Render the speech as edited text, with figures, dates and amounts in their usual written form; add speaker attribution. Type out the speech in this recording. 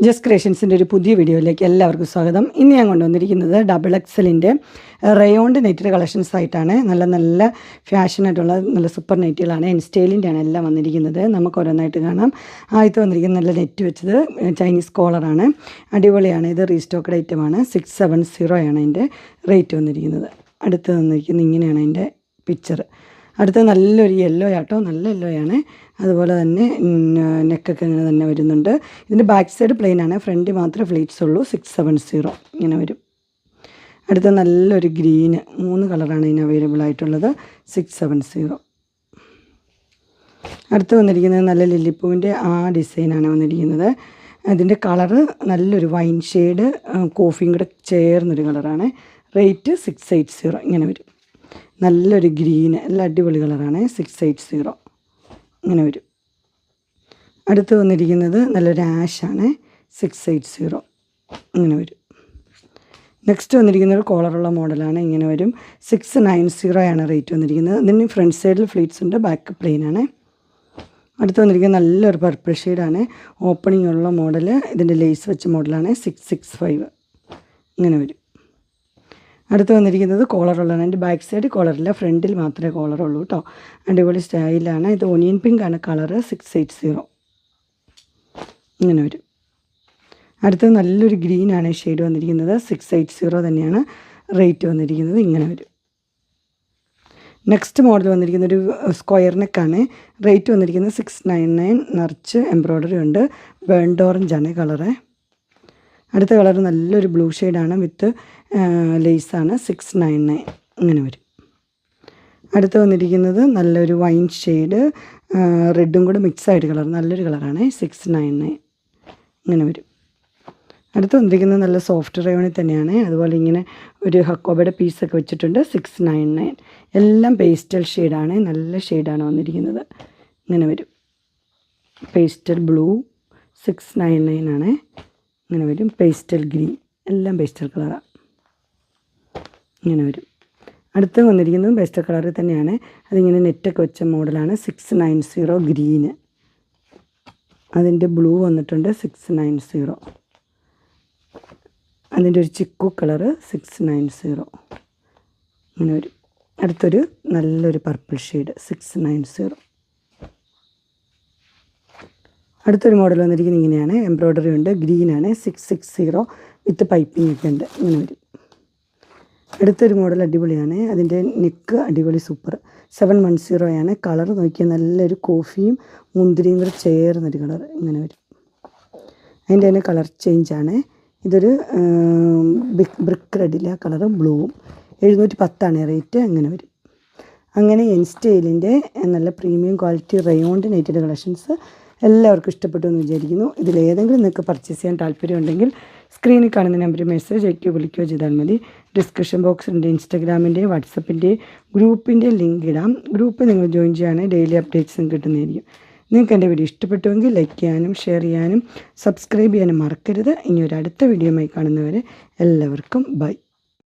Speaker 1: Just ക്രിയേഷൻസിൻ്റെ ഒരു പുതിയ വീഡിയോയിലേക്ക് എല്ലാവർക്കും സ്വാഗതം. ഇന്ന് ഞാൻ കൊണ്ടുവന്നിരിക്കുന്നത് ഡബിൾ എക്സലിൻ്റെ റയോണ്ട് നെറ്റിൻ്റെ കളക്ഷൻസ് ആയിട്ടാണ്. നല്ല നല്ല ഫാഷനായിട്ടുള്ള നല്ല സൂപ്പർ നെറ്റുകളാണ്. ഇൻസ്റ്റൈലിൻ്റെയാണ് എല്ലാം വന്നിരിക്കുന്നത്. നമുക്ക് ഓരോന്നായിട്ട് കാണാം. ആദ്യത്തെ വന്നിരിക്കുന്നത് നല്ല നെറ്റ് വെച്ചത് ചൈനീസ് കോളറാണ്. അടിപൊളിയാണ്. ഇത് റീസ്റ്റോക്കഡ് ഐറ്റമാണ്. 670 ആണ് അതിൻ്റെ റേറ്റ് വന്നിരിക്കുന്നത്. അടുത്ത് വന്നിരിക്കുന്നത് ഇങ്ങനെയാണ് അതിൻ്റെ പിക്ചർ. അടുത്ത നല്ലൊരു യെല്ലോ ആട്ടോ, നല്ല യെല്ലോ ആണ്. അതുപോലെ തന്നെ നെക്കൊക്കെ ഇങ്ങനെ തന്നെ വരുന്നുണ്ട്. ഇതിൻ്റെ ബാക്ക് സൈഡ് പ്ലെയിൻ ആണ്, ഫ്രണ്ട് മാത്രമേ ഫ്ലീറ്റ്സ് ഉള്ളൂ. 670 ഇങ്ങനെ വരും. അടുത്ത നല്ലൊരു ഗ്രീന്, 3 കളറാണ് ഇതിന് അവൈലബിൾ ആയിട്ടുള്ളത്. 670. അടുത്ത് വന്നിരിക്കുന്നത് നല്ല ലില്ലിപ്പൂവിൻ്റെ ആ ഡിസൈനാണ് വന്നിരിക്കുന്നത്. അതിൻ്റെ കളറ് നല്ലൊരു വൈൻ ഷെയ്ഡ് കോഫിയും കൂടെ ചേർന്നൊരു കളറാണ്. റേറ്റ് 680 ഇങ്ങനെ വരും. നല്ലൊരു ഗ്രീന്, എല്ലാം അടിപൊളി കളറാണ്. 680 ഇങ്ങനെ വരും. അടുത്ത് വന്നിരിക്കുന്നത് നല്ലൊരു ആഷാണ്. 680 ഇങ്ങനെ വരും. നെക്സ്റ്റ് വന്നിരിക്കുന്നത് കോളറുള്ള മോഡലാണ്. ഇങ്ങനെ വരും. 690 ആണ് റേറ്റ് വന്നിരിക്കുന്നത്. ഇതിന് ഫ്രണ്ട് സൈഡിൽ ഫ്ലീറ്റ്സ് ഉണ്ട്, ബാക്ക് പ്ലെയിൻ ആണ്. അടുത്ത് വന്നിരിക്കുന്നത് നല്ലൊരു പർപ്പിൾ ഷെയ്ഡാണ്. ഓപ്പണിംഗ് ഉള്ള മോഡൽ. ഇതിൻ്റെ ലേസ് വെച്ച മോഡലാണ്. 665 ഇങ്ങനെ വരും. അടുത്ത് വന്നിരിക്കുന്നത് കോളറുള്ളതാണ്. എൻ്റെ ബാക്ക് സൈഡ് കോളറില്ല, ഫ്രണ്ടിൽ മാത്രമേ കോളറുള്ളൂ കേട്ടോ. അടിപൊളി സ്റ്റൈലാണ്. ഇത് ഒനിയൻ പിങ്ക് ആണ് കളറ്. 680 ഇങ്ങനെ വരും. അടുത്തത് നല്ലൊരു ഗ്രീനാണ് ഷെയ്ഡ് വന്നിരിക്കുന്നത്. 680 തന്നെയാണ് റേറ്റ് വന്നിരിക്കുന്നത്. ഇങ്ങനെ വരും. നെക്സ്റ്റ് മോഡൽ വന്നിരിക്കുന്നത് ഒരു സ്ക്വയർ നെക്കാണ്. റേറ്റ് വന്നിരിക്കുന്നത് 699. നിറച്ച് എംബ്രോയ്ഡറി ഉണ്ട്. ബേൺഡ് ഓറഞ്ചാണ് കളറ്. അടുത്ത കളർ നല്ലൊരു ബ്ലൂ ഷെയ്ഡാണ് വിത്ത് ലേസാണ്. 699 ഇങ്ങനെ വരും. അടുത്ത് വന്നിരിക്കുന്നത് നല്ലൊരു വൈൻ ഷെയ്ഡ് റെഡും കൂടെ മിക്സായിട്ട് കളർ, നല്ലൊരു കളറാണ്. 699 ഇങ്ങനെ വരും. അടുത്ത് വന്നിരിക്കുന്നത് നല്ല സോഫ്റ്റ് റയോണിൽ തന്നെയാണ്. അതുപോലെ ഇങ്ങനെ ഒരു ഹക്കോബയുടെ പീസൊക്കെ വെച്ചിട്ടുണ്ട്. 699 എല്ലാം പേസ്റ്റൽ ഷെയ്ഡാണ്. നല്ല ഷെയ്ഡാണ് വന്നിരിക്കുന്നത്. ഇങ്ങനെ വരും. പേസ്റ്റൽ ബ്ലൂ 699 ആണ്. ഇങ്ങനെ വരും. പേസ്റ്റൽ ഗ്രീൻ, എല്ലാം പേസ്റ്റൽ കളറാണ്. ഇങ്ങനെ വരും. അടുത്ത് വന്നിരിക്കുന്നത് പേസ്റ്റൽ കളറിൽ തന്നെയാണ്. അതിങ്ങനെ നെറ്റൊക്കെ വെച്ച മോഡലാണ്. 690 ഗ്രീന്. അതിൻ്റെ ബ്ലൂ വന്നിട്ടുണ്ട്. 690. അതിൻ്റെ ഒരു ചിക്കു കളറ്. 690 ഇങ്ങനെ വരും. അടുത്തൊരു നല്ലൊരു പർപ്പിൾ ഷെയ്ഡ്. 690. അടുത്തൊരു മോഡൽ വന്നിരിക്കുന്നത് ഇങ്ങനെയാണ്. എംബ്രോയ്ഡറി ഉണ്ട്. ഗ്രീനാണ്. 660 വിത്ത് പൈപ്പിംഗ് ഒക്കെ ഉണ്ട്. ഇങ്ങനെ വരും. അടുത്തൊരു മോഡൽ അടിപൊളിയാണ്. അതിൻ്റെ നെക്ക് അടിപൊളി സൂപ്പർ. 710 ആണ്. കളർ നോക്കിയാൽ നല്ലൊരു കോഫിയും മുന്തിരിയും കൂടെ ചേർന്നൊരു കളർ. ഇങ്ങനെ വരും. അതിൻ്റെ തന്നെ കളർ ചേഞ്ചാണ്. ഇതൊരു ബ്രിക്ക് റെഡിലെ കളറ് ബ്ലൂവും. 710 റേറ്റ്. അങ്ങനെ വരും. അങ്ങനെ ഇൻസ്റ്റൈലിൻ്റെ നല്ല പ്രീമിയം ക്വാളിറ്റി റയോണ്ട് നെറ്റിൻ്റെ കളക്ഷൻസ് എല്ലാവർക്കും ഇഷ്ടപ്പെട്ടു എന്ന് വിചാരിക്കുന്നു. ഇതിലേതെങ്കിലും നിങ്ങൾക്ക് പർച്ചേസ് ചെയ്യാൻ താല്പര്യമുണ്ടെങ്കിൽ സ്ക്രീനിൽ കാണുന്ന നമ്പറിൽ മെസ്സേജ് അയക്കുകയോ വിളിക്കുകയോ ചെയ്താൽ മതി. ഡിസ്ക്രിപ്ഷൻ ബോക്സിൻ്റെ ഇൻസ്റ്റാഗ്രാമിൻ്റെയും വാട്സപ്പിൻ്റെയും ഗ്രൂപ്പിൻ്റെ ലിങ്ക് ഇടാം. ഗ്രൂപ്പിൽ നിങ്ങൾ ജോയിൻ ചെയ്യുകയാണെങ്കിൽ ഡെയിലി അപ്ഡേറ്റ്സും കിട്ടുന്നതായിരിക്കും. നിങ്ങൾക്ക് എൻ്റെ വീഡിയോ ഇഷ്ടപ്പെട്ടുവെങ്കിൽ ലൈക്ക് ചെയ്യാനും ഷെയർ ചെയ്യാനും സബ്സ്ക്രൈബ് ചെയ്യാനും മറക്കരുത്. ഇനി ഒരു അടുത്ത വീഡിയോയുമായി കാണുന്നവരെ എല്ലാവർക്കും ബൈ.